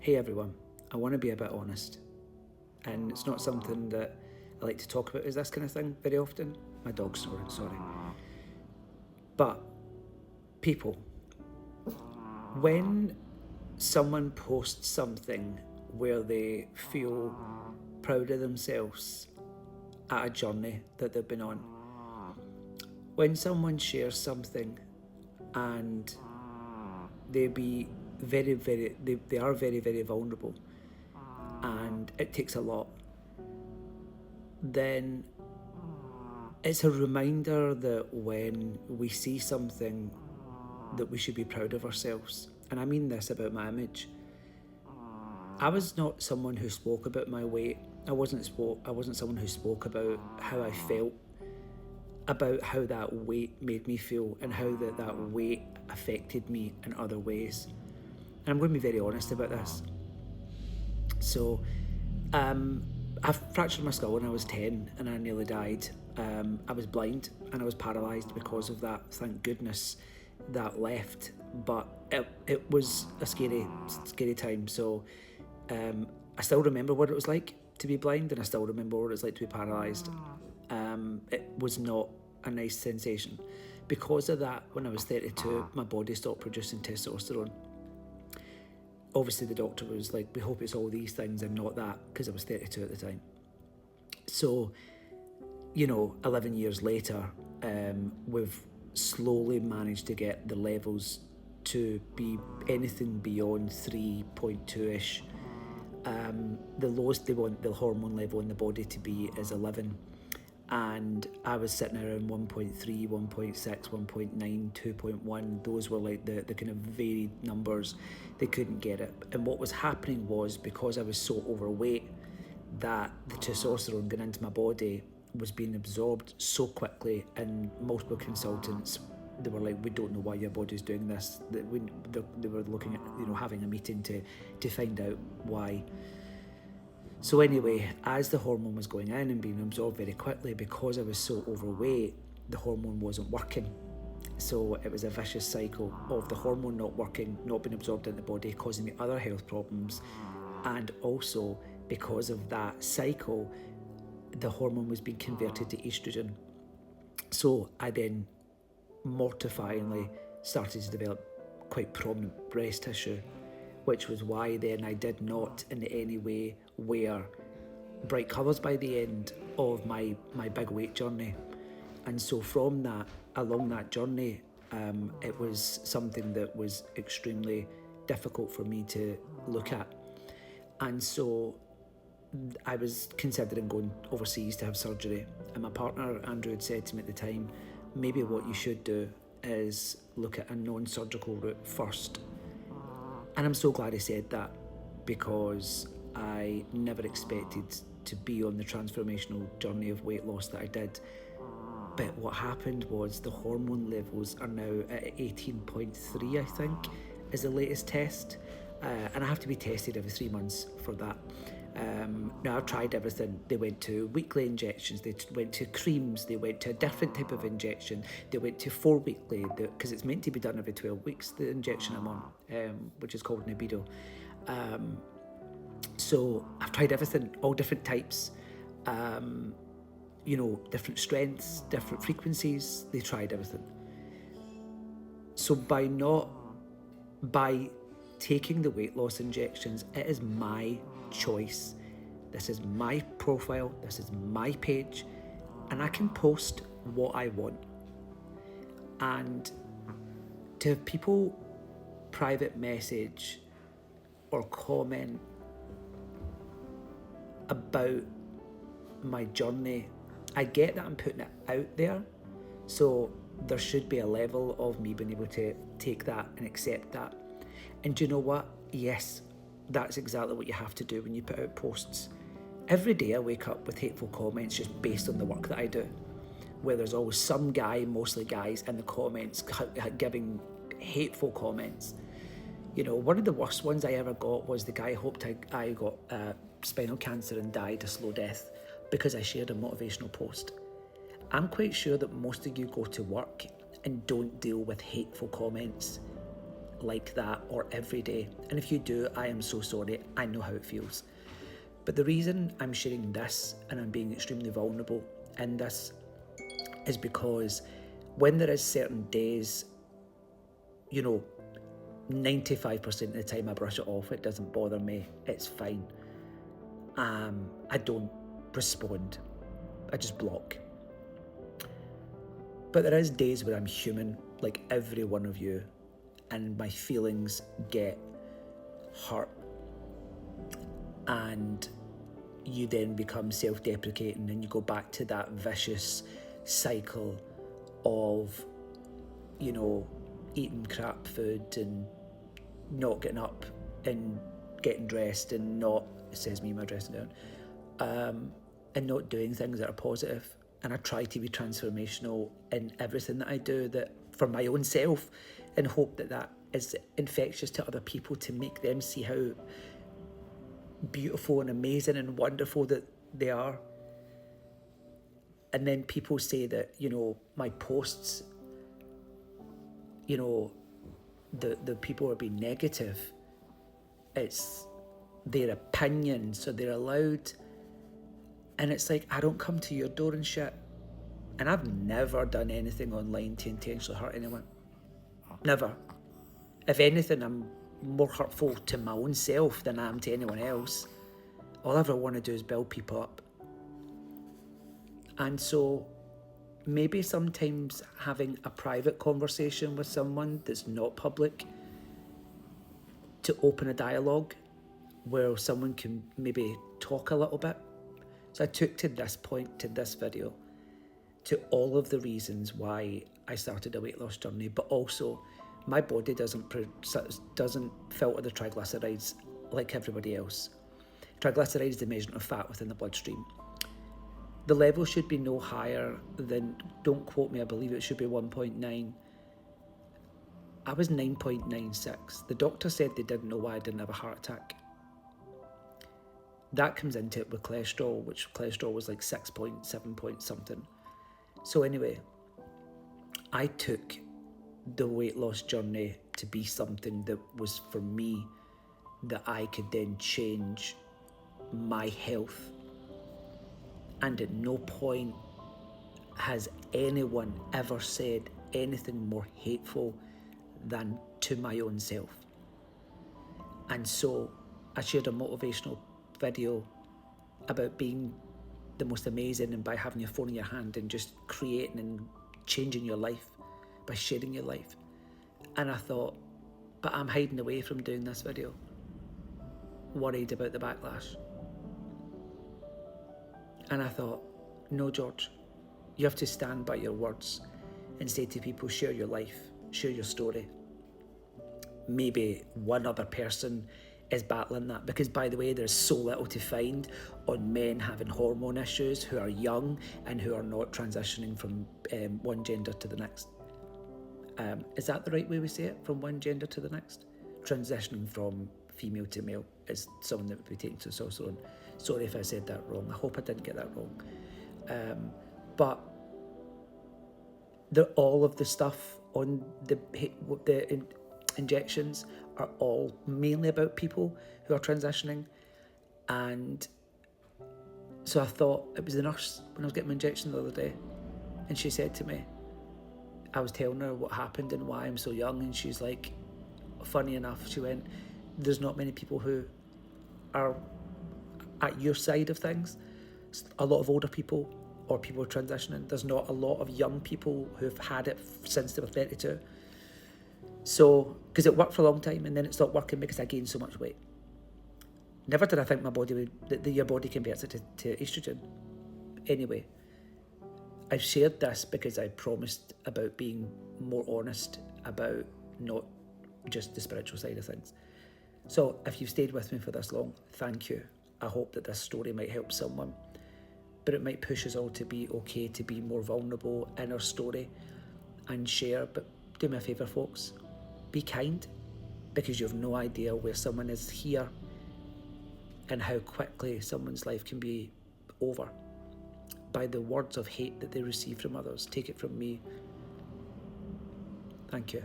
Hey everyone, I want to be a bit honest, and it's not something that I like to talk about, is this kind of thing very often. My dog's snoring, sorry. But people, when someone posts something where they feel proud of themselves at a journey that they've been on, when someone shares something and they are very, very vulnerable and it takes a lot, then it's a reminder that when we see something that we should be proud of ourselves. And I mean this about my image. I was not someone who spoke about my weight. I wasn't someone who spoke about how I felt, about how that weight made me feel and how that weight affected me in other ways. And I'm going to be very honest about this. So, I fractured my skull when I was 10 and I nearly died. I was blind and I was paralysed because of that. Thank goodness that left. But it was a scary time. So I still remember what it was like to be blind, and I still remember what it was like to be paralysed. It was not a nice sensation. Because of that, when I was 32, my body stopped producing testosterone. Obviously the doctor was like, we hope it's all these things and not that, because I was 32 at the time. So, 11 years later, we've slowly managed to get the levels to be anything beyond 3.2-ish. The lowest they want the hormone level in the body to be is 11. And I was sitting around 1.3, 1.6, 1.9, 2.1. Those were like the kind of varied numbers. They couldn't get it. And what was happening was, because I was so overweight, that the testosterone going into my body was being absorbed so quickly, and multiple consultants, they were like, we don't know why your body's doing this. They were looking at, having a meeting to find out why. So anyway, as the hormone was going in and being absorbed very quickly, because I was so overweight, the hormone wasn't working. So it was a vicious cycle of the hormone not working, not being absorbed in the body, causing me other health problems. And also, because of that cycle, the hormone was being converted to estrogen. So I then mortifyingly started to develop quite prominent breast tissue, which was why then I did not in any way wear bright colours by the end of my big weight journey. And so from that, along that journey, it was something that was extremely difficult for me to look at. And so I was considering going overseas to have surgery, and my partner Andrew had said to me at the time, maybe what you should do is look at a non-surgical route first. And I'm so glad he said that, because I never expected to be on the transformational journey of weight loss that I did. But what happened was the hormone levels are now at 18.3, I think, is the latest test. And I have to be tested every 3 months for that. Now I've tried everything. They went to weekly injections, they went to creams, they went to a different type of injection, they went to 4 weekly, because it's meant to be done every 12 weeks, the injection I'm on, which is called Nebido. So I've tried everything, all different types, different strengths, different frequencies. They tried everything. So by taking the weight loss injections, it is my choice. This is my profile, this is my page, and I can post what I want. And to have people private message or comment about my journey, I get that I'm putting it out there, so there should be a level of me being able to take that and accept that. And do you know what? Yes, that's exactly what you have to do when you put out posts. Every day I wake up with hateful comments just based on the work that I do, where there's always some guy, mostly guys, in the comments giving hateful comments. One of the worst ones I ever got was the guy hoped I got spinal cancer and died a slow death because I shared a motivational post. I'm quite sure that most of you go to work and don't deal with hateful comments. like that or every day. And if you do, I am so sorry. I know how it feels. But the reason I'm sharing this and I'm being extremely vulnerable in this is because when there is certain days, 95% of the time I brush it off. It doesn't bother me. It's fine. I don't respond. I just block. But there is days where I'm human, like every one of you, and my feelings get hurt. And you then become self-deprecating and you go back to that vicious cycle of, eating crap food and not getting up and getting dressed and not, it says me, my dressing down, and not doing things that are positive. And I try to be transformational in everything that I do, that for my own self, and hope that that is infectious to other people, to make them see how beautiful and amazing and wonderful that they are. And then people say that, my posts, the people are being negative. It's their opinion, so they're allowed. And it's like, I don't come to your door and shit. And I've never done anything online to intentionally hurt anyone. Never. If anything, I'm more hurtful to my own self than I am to anyone else. All I ever want to do is build people up. And so maybe sometimes having a private conversation with someone that's not public, to open a dialogue where someone can maybe talk a little bit. So I took to this point, to this video, to all of the reasons why I started a weight loss journey, but also my body doesn't filter the triglycerides like everybody else. Triglycerides is the measurement of fat within the bloodstream. The level should be no higher than, don't quote me, I believe it should be 1.9. I was 9.96. The doctor said they didn't know why I didn't have a heart attack. That comes into it with cholesterol, which cholesterol was like 6.7 point something. So anyway, I took the weight loss journey to be something that was for me, that I could then change my health. And at no point has anyone ever said anything more hateful than to my own self. And so I shared a motivational video about being the most amazing, and by having your phone in your hand and just creating and changing your life by sharing your life. And I thought, but I'm hiding away from doing this video, worried about the backlash. And I thought, no, George, you have to stand by your words and say to people, share your life, share your story. Maybe one other person is battling that, because by the way, there's so little to find on men having hormone issues who are young and who are not transitioning from one gender to the next. Is that the right way we say it? From one gender to the next? Transitioning from female to male is someone that would be taking testosterone. Sorry if I said that wrong. I hope I didn't get that wrong. But all of the stuff on the injections are all mainly about people who are transitioning. And so I thought, it was the nurse when I was getting my injection the other day, and she said to me, I was telling her what happened and why I'm so young, and she's like, funny enough, she went, there's not many people who are at your side of things. A lot of older people or people transitioning. There's not a lot of young people who've had it since they were 32. So, because it worked for a long time and then it stopped working because I gained so much weight. Never did I think my body would, that your body can be addicted to estrogen. Anyway, I've shared this because I promised about being more honest about not just the spiritual side of things. So if you've stayed with me for this long, thank you. I hope that this story might help someone, but it might push us all to be okay, to be more vulnerable in our story and share. But do me a favour, folks, be kind, because you have no idea where someone is here and how quickly someone's life can be over by the words of hate that they receive from others. Take it from me. Thank you.